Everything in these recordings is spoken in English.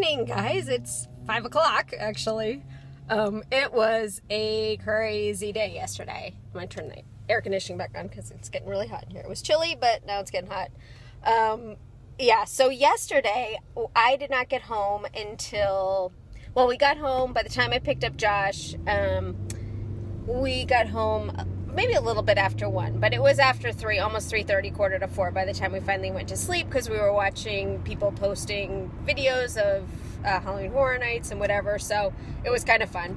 morning, guys. It's 5 o'clock, actually. It was a crazy day yesterday. I'm going to turn the air conditioning back on because it's getting really hot in here. It was chilly, but now it's getting hot. So yesterday, I did not get home until, we got home. By the time I picked up Josh, we got home maybe a little bit after 1, but it was after 3, almost 3:30, quarter to 4 by the time we finally went to sleep, because we were watching people posting videos of Halloween Horror Nights and whatever, so it was kind of fun.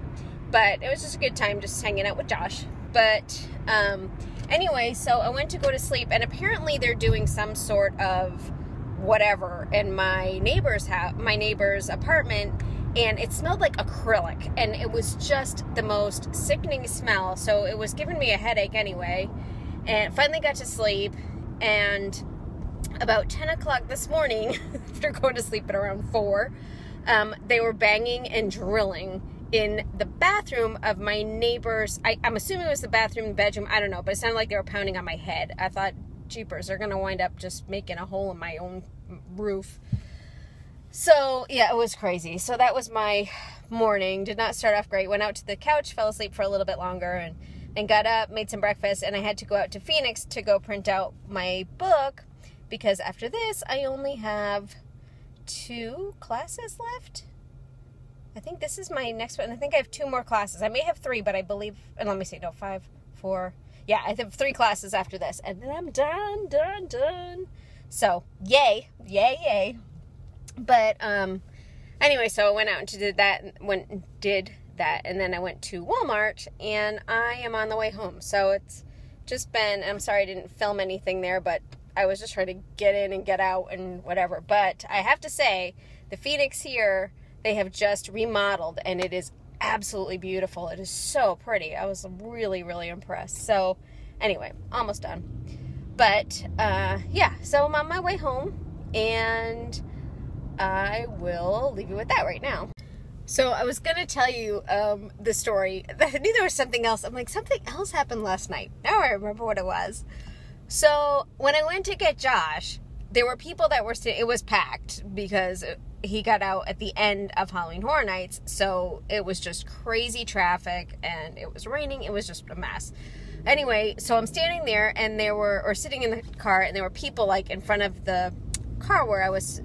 But it was just a good time just hanging out with Josh. But anyway, so I went to go to sleep, and apparently they're doing some sort of whatever in my neighbor's house, my neighbor's apartment, and it smelled like acrylic, and it was just the most sickening smell, so it was giving me a headache anyway. And finally got to sleep, and about 10 o'clock this morning, after going to sleep at around 4, they were banging and drilling in the bathroom of my neighbor's. I'm assuming it was the bathroom and bedroom, I don't know, but it sounded like they were pounding on my head. I thought, jeepers, they're gonna wind up just making a hole in my own roof. So, yeah, it was crazy. So that was my morning. Did not start off great. Went out to the couch, fell asleep for a little bit longer, and got up, made some breakfast, and I had to go out to Phoenix to go print out my book, because after this, I only have 2 classes left. I think this is my next one. I think I have 2 more classes. I may have 3, but I believe, and let me see, no, 5, 4. Yeah, I have 3 classes after this, and then I'm done. So, yay. But, anyway, so I went out and did that, and then I went to Walmart, and I am on the way home. So it's just been, I'm sorry I didn't film anything there, but I was just trying to get in and get out and whatever. But I have to say, the Phoenix here, they have just remodeled, and it is absolutely beautiful. It is so pretty. I was really, really impressed. So anyway, almost done. But, so I'm on my way home, and I will leave you with that right now. So I was going to tell you the story. I knew there was something else. I'm like, something else happened last night. Now I remember what it was. So when I went to get Josh, there were people that were it was packed because he got out at the end of Halloween Horror Nights. So it was just crazy traffic, and it was raining. It was just a mess. Anyway, so I'm standing there, and sitting in the car, and there were people like in front of the car where I was,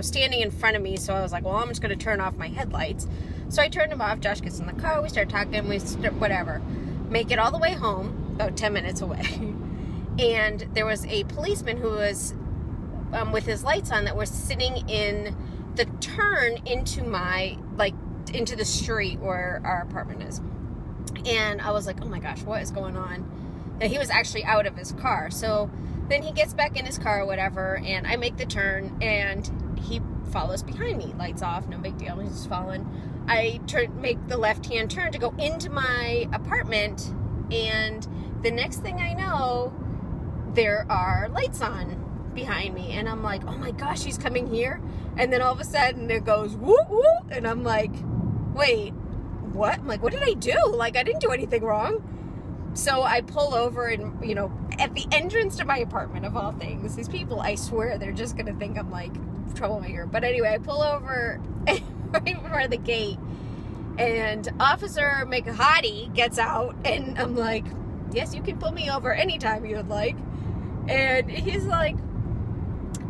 standing in front of me. So I was like, well, I'm just going to turn off my headlights. So I turned them off. Josh gets in the car. We start talking. Whatever. Make it all the way home, about 10 minutes away. And there was a policeman who was with his lights on that was sitting in the turn into into the street where our apartment is. And I was like, oh my gosh, what is going on? And he was actually out of his car. So then he gets back in his car or whatever, and I make the turn, and he follows behind me. Lights off, no big deal. He's just following. I make the left-hand turn to go into my apartment, and the next thing I know, there are lights on behind me, and I'm like, oh my gosh, he's coming here. And then all of a sudden it goes whoop whoop, and I'm like, wait, what? I'm like, what did I do? Like, I didn't do anything wrong. So I pull over, and at the entrance to my apartment, of all things, these people, I swear, they're just gonna think I'm like troublemaker. But anyway, I pull over right before the gate, and Officer McHottie gets out, and I'm like, yes, you can pull me over anytime you would like. And he's like,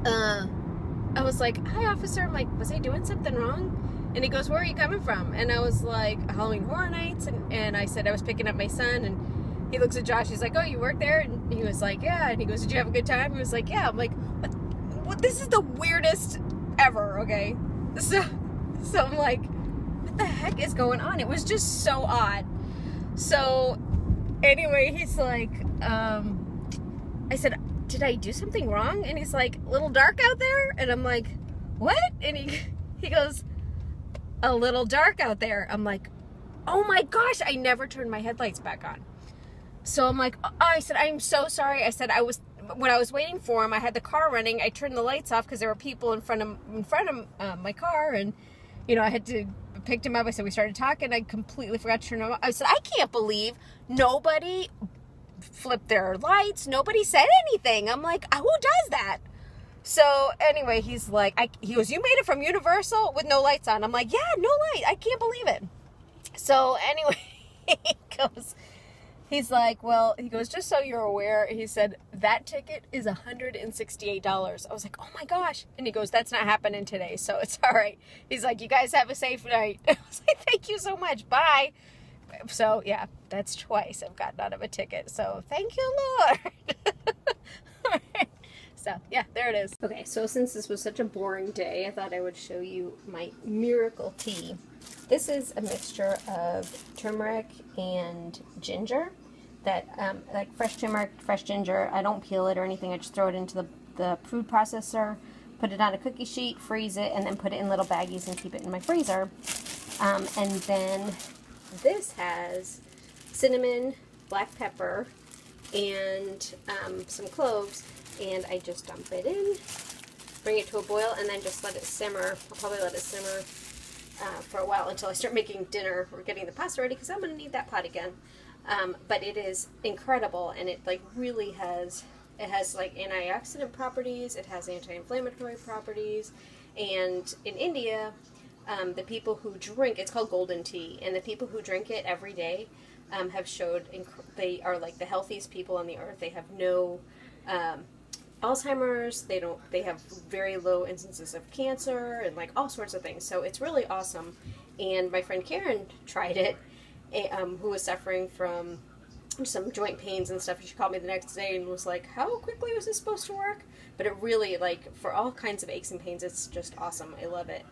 I was like, hi, officer. I'm like, was I doing something wrong? And he goes, where are you coming from? And I was like, Halloween Horror Nights. And I said I was picking up my son. And he looks at Josh. He's like, oh, you work there? And he was like, yeah. And he goes, did you have a good time? He was like, yeah. I'm like, what? This is the weirdest ever, okay? So I'm like, what the heck is going on? It was just so odd. So anyway, he's like, I said, did I do something wrong? And he's like, a little dark out there? And I'm like, what? And he goes, a little dark out there. I'm like, oh my gosh, I never turned my headlights back on. So I'm like, I said, I'm so sorry. I said, when I was waiting for him, I had the car running. I turned the lights off because there were people in front of my car, and I had to pick him up. I said, we started talking. I completely forgot to turn them off. I said, I can't believe nobody flipped their lights. Nobody said anything. I'm like, who does that? So anyway, he's like, he goes, you made it from Universal with no lights on. I'm like, yeah, no light. I can't believe it. So anyway, he's like, well, he goes, just so you're aware, he said, that ticket is $168. I was like, oh my gosh. And he goes, that's not happening today, so it's all right. He's like, you guys have a safe night. I was like, thank you so much. Bye. So yeah, that's twice I've gotten out of a ticket. So thank you, Lord. All right. So yeah, there it is. Okay, so since this was such a boring day, I thought I would show you my miracle tea. This is a mixture of turmeric and ginger. That like fresh turmeric, fresh ginger. I don't peel it or anything. I just throw it into the food processor, put it on a cookie sheet, freeze it, and then put it in little baggies and keep it in my freezer. And then this has cinnamon, black pepper, and some cloves. And I just dump it in, bring it to a boil, and then just let it simmer. I'll probably let it simmer for a while until I start making dinner or getting the pasta ready, because I'm going to need that pot again. But it is incredible, and it like really has, it has like antioxidant properties, it has anti-inflammatory properties, and in India, the people who drink, it's called golden tea, and the people who drink it every day have showed they are like the healthiest people on the earth. They have no Alzheimer's, they have very low instances of cancer and like all sorts of things. So it's really awesome. And my friend Karen tried it, who was suffering from some joint pains and stuff. She called me the next day and was like, how quickly was this supposed to work? But it really, like, for all kinds of aches and pains, it's just awesome. I love it.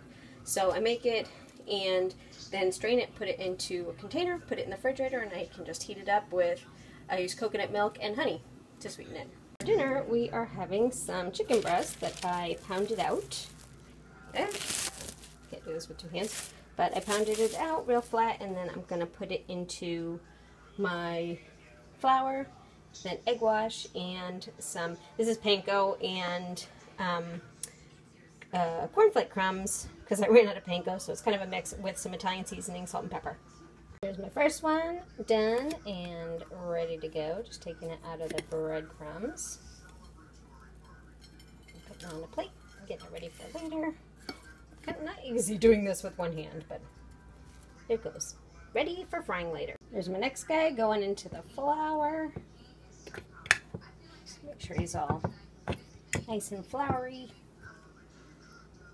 So I make it and then strain it, put it into a container, put it in the refrigerator, and I can just heat it up with, I use coconut milk and honey to sweeten it. For dinner, we are having some chicken breast that I pounded out. Can't do this with two hands. But I pounded it out real flat, and then I'm going to put it into my flour, then egg wash, and some, this is panko and cornflake crumbs, because I ran out of panko, so it's kind of a mix with some Italian seasoning, salt and pepper. Here's my first one, done and ready to go. Just taking it out of the breadcrumbs. Put it on a plate, get it ready for later. Kind of not easy doing this with one hand, but there it goes. Ready for frying later. There's my next guy going into the flour. Just make sure he's all nice and floury.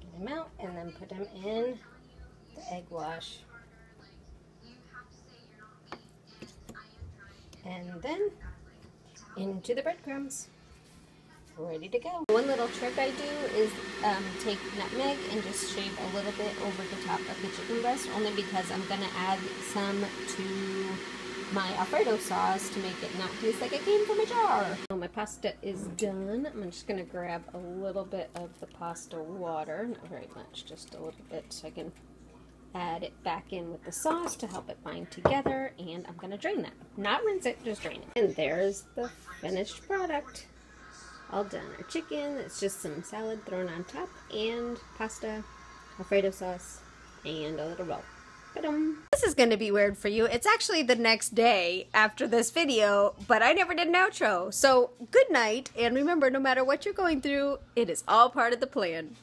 Get him out and then put him in the egg wash. And then into the breadcrumbs. Ready to go. One little trick I do is take nutmeg and just shave a little bit over the top of the chicken breast, only because I'm going to add some to my Alfredo sauce to make it not taste like it came from a jar. So my pasta is done. I'm just going to grab a little bit of the pasta water, not very much, just a little bit, so I can add it back in with the sauce to help it bind together, and I'm going to drain that. Not rinse it, just drain it. And there's the finished product. All done. Our chicken, it's just some salad thrown on top, and pasta, Alfredo sauce, and a little roll. Ta-dum. This is going to be weird for you. It's actually the next day after this video, but I never did an outro. So good night, and remember, no matter what you're going through, it is all part of the plan.